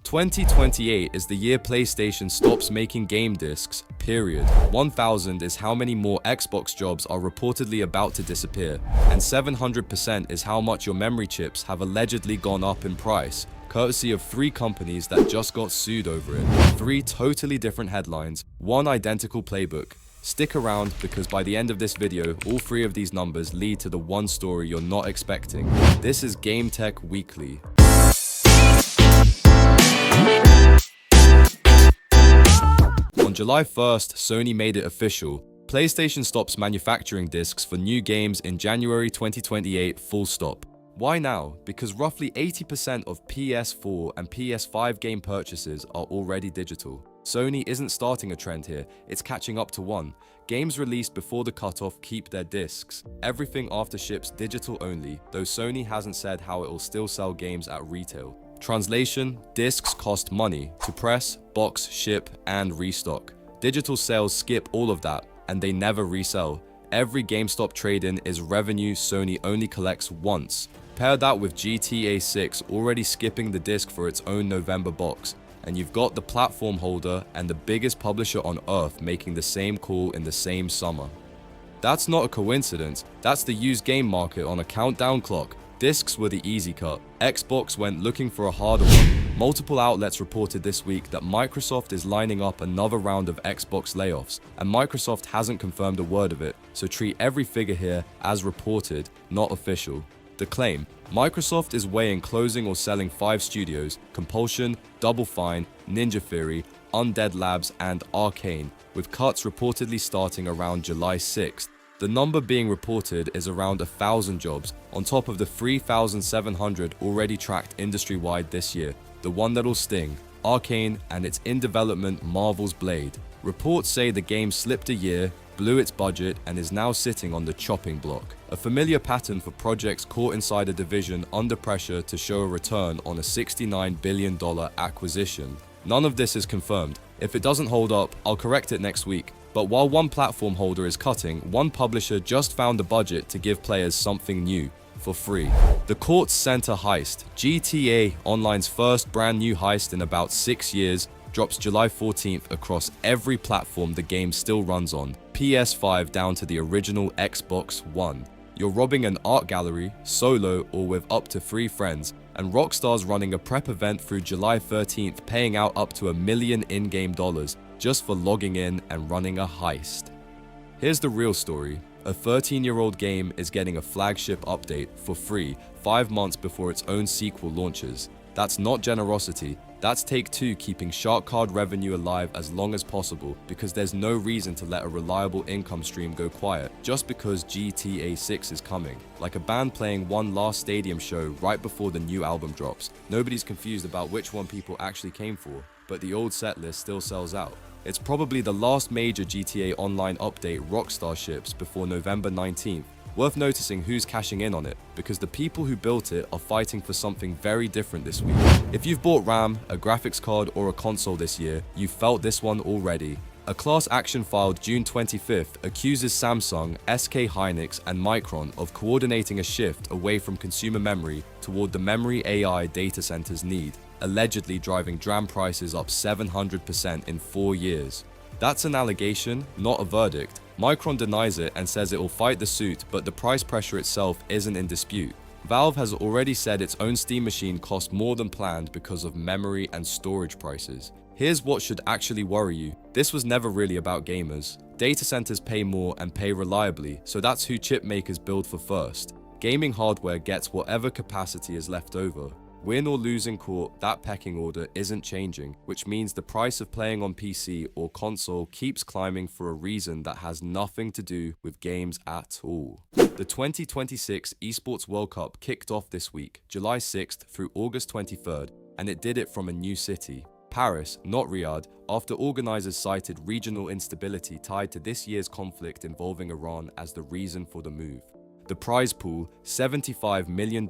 2028 is the year PlayStation stops making game discs, period. 1000 is how many more Xbox jobs are reportedly about to disappear, and 700% is how much your memory chips have allegedly gone up in price, courtesy of 3 companies that just got sued over it. 3 totally different headlines, 1 identical playbook. Stick around because by the end of this video, all 3 of these numbers lead to the one story you're not expecting. This is GameTech Weekly. On July 1st, Sony made it official. PlayStation stops manufacturing discs for new games in January 2028, full stop. Why now? Because roughly 80% of PS4 and PS5 game purchases are already digital. Sony isn't starting a trend here, it's catching up to one. Games released before the cutoff keep their discs. Everything after ships digital only, though Sony hasn't said how it will still sell games at retail. Translation: discs cost money to press, box, ship, and restock. Digital sales skip all of that, and they never resell. Every GameStop trade-in is revenue Sony only collects once. Pair that with GTA 6 already skipping the disc for its own November box, and you've got the platform holder and the biggest publisher on earth making the same call in the same summer. That's not a coincidence, that's the used game market on a countdown clock. Discs were the easy cut. Xbox went looking for a harder one. Multiple outlets reported this week that Microsoft is lining up another round of Xbox layoffs, and Microsoft hasn't confirmed a word of it, so treat every figure here as reported, not official. The claim: Microsoft is weighing closing or selling 5 studios: Compulsion, Double Fine, Ninja Theory, Undead Labs, and Arcane, with cuts reportedly starting around July 6th. The number being reported is around 1,000 jobs, on top of the 3,700 already tracked industry-wide this year. The one that'll sting: Arcane and its in-development Marvel's Blade. Reports say the game slipped a year, blew its budget, and is now sitting on the chopping block. A familiar pattern for projects caught inside a division under pressure to show a return on a $69 billion acquisition. None of this is confirmed. If it doesn't hold up, I'll correct it next week. But while one platform holder is cutting, one publisher just found the budget to give players something new, for free. The Kortz Center Heist, GTA Online's first brand new heist in about 6 years, drops July 14th across every platform the game still runs on, PS5 down to the original Xbox One. You're robbing an art gallery, solo or with up to 3 friends, and Rockstar's running a prep event through July 13th, paying out up to $1 million in-game dollars just for logging in and running a heist. Here's the real story. A 13-year-old game is getting a flagship update for free 5 months before its own sequel launches. That's not generosity, that's Take-Two keeping shark card revenue alive as long as possible, because there's no reason to let a reliable income stream go quiet just because GTA 6 is coming. Like a band playing one last stadium show right before the new album drops. Nobody's confused about which one people actually came for, but the old set list still sells out. It's probably the last major GTA Online update Rockstar ships before November 19th. Worth noticing who's cashing in on it, because the people who built it are fighting for something very different this week. If you've bought RAM, a graphics card, or a console this year, you've felt this one already. A class action filed June 25th accuses Samsung, SK Hynix, and Micron of coordinating a shift away from consumer memory toward the memory AI data centers need, allegedly driving DRAM prices up 700% in 4 years. That's an allegation, not a verdict. Micron denies it and says it will fight the suit, but the price pressure itself isn't in dispute. Valve has already said its own Steam machine cost more than planned because of memory and storage prices. Here's what should actually worry you. This was never really about gamers. Data centers pay more and pay reliably, so that's who chip makers build for first. Gaming hardware gets whatever capacity is left over. Win or lose in court, that pecking order isn't changing, which means the price of playing on PC or console keeps climbing for a reason that has nothing to do with games at all. The 2026 Esports World Cup kicked off this week, July 6th through August 23rd, and it did it from a new city, Paris, not Riyadh, after organizers cited regional instability tied to this year's conflict involving Iran as the reason for the move. The prize pool, $75 million,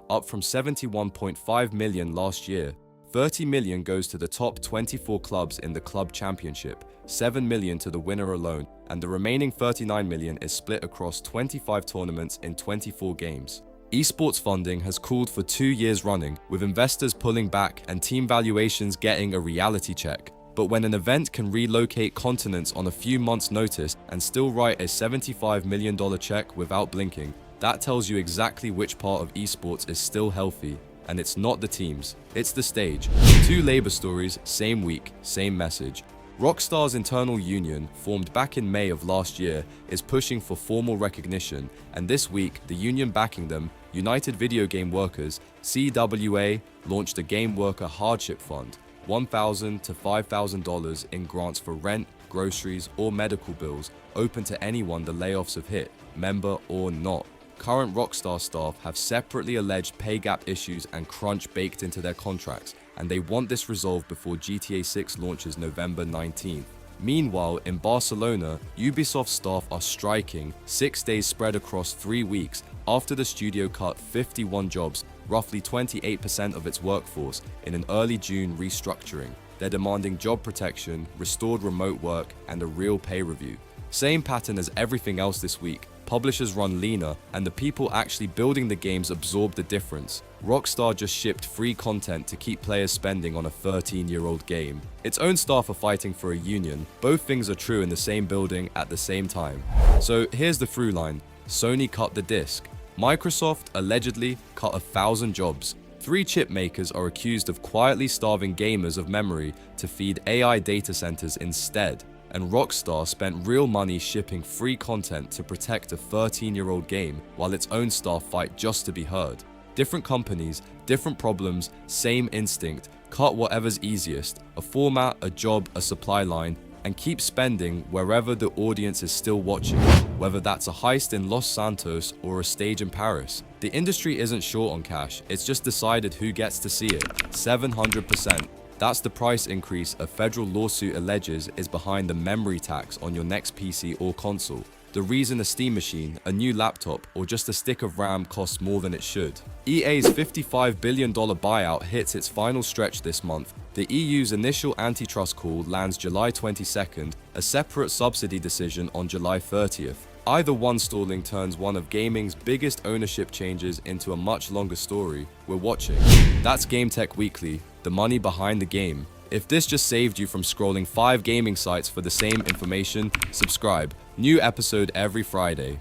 up from $71.5 million last year. $30 million goes to the top 24 clubs in the club championship, $7 million to the winner alone, and the remaining $39 million is split across 25 tournaments in 24 games. Esports funding has cooled for 2 years running, with investors pulling back and team valuations getting a reality check. But when an event can relocate continents on a few months' notice and still write a $75 million check without blinking, that tells you exactly which part of esports is still healthy. And it's not the teams, it's the stage. 2 labor stories, same week, same message. Rockstar's internal union, formed back in May of last year, is pushing for formal recognition, and this week, the union backing them, United Video Game Workers, CWA, launched a Game Worker Hardship Fund, $1,000 to $5,000 in grants for rent, groceries, or medical bills, open to anyone the layoffs have hit, member or not. Current Rockstar staff have separately alleged pay gap issues and crunch baked into their contracts, and they want this resolved before GTA 6 launches November 19th. Meanwhile, in Barcelona, Ubisoft staff are striking 6 days spread across 3 weeks after the studio cut 51 jobs, roughly 28% of its workforce, in an early June restructuring. They're demanding job protection, restored remote work, and a real pay review. Same pattern as everything else this week. Publishers run leaner, and the people actually building the games absorb the difference. Rockstar just shipped free content to keep players spending on a 13-year-old game. Its own staff are fighting for a union. Both things are true in the same building at the same time. So here's the through line. Sony cut the disc. Microsoft allegedly cut 1,000 jobs. 3 chip makers are accused of quietly starving gamers of memory to feed AI data centers instead. And Rockstar spent real money shipping free content to protect a 13-year-old game while its own staff fight just to be heard. Different companies, different problems, same instinct. Cut whatever's easiest, a format, a job, a supply line, and keep spending wherever the audience is still watching, whether that's a heist in Los Santos or a stage in Paris. The industry isn't short on cash, it's just decided who gets to see it. 700%. That's the price increase a federal lawsuit alleges is behind the memory tax on your next PC or console. The reason a Steam machine, a new laptop, or just a stick of RAM costs more than it should. EA's $55 billion buyout hits its final stretch this month. The EU's initial antitrust call lands July 22nd, a separate subsidy decision on July 30th. Either one stalling turns one of gaming's biggest ownership changes into a much longer story. We're watching. That's GameTech Weekly, the money behind the game. If this just saved you from scrolling 5 gaming sites for the same information, subscribe. New episode every Friday.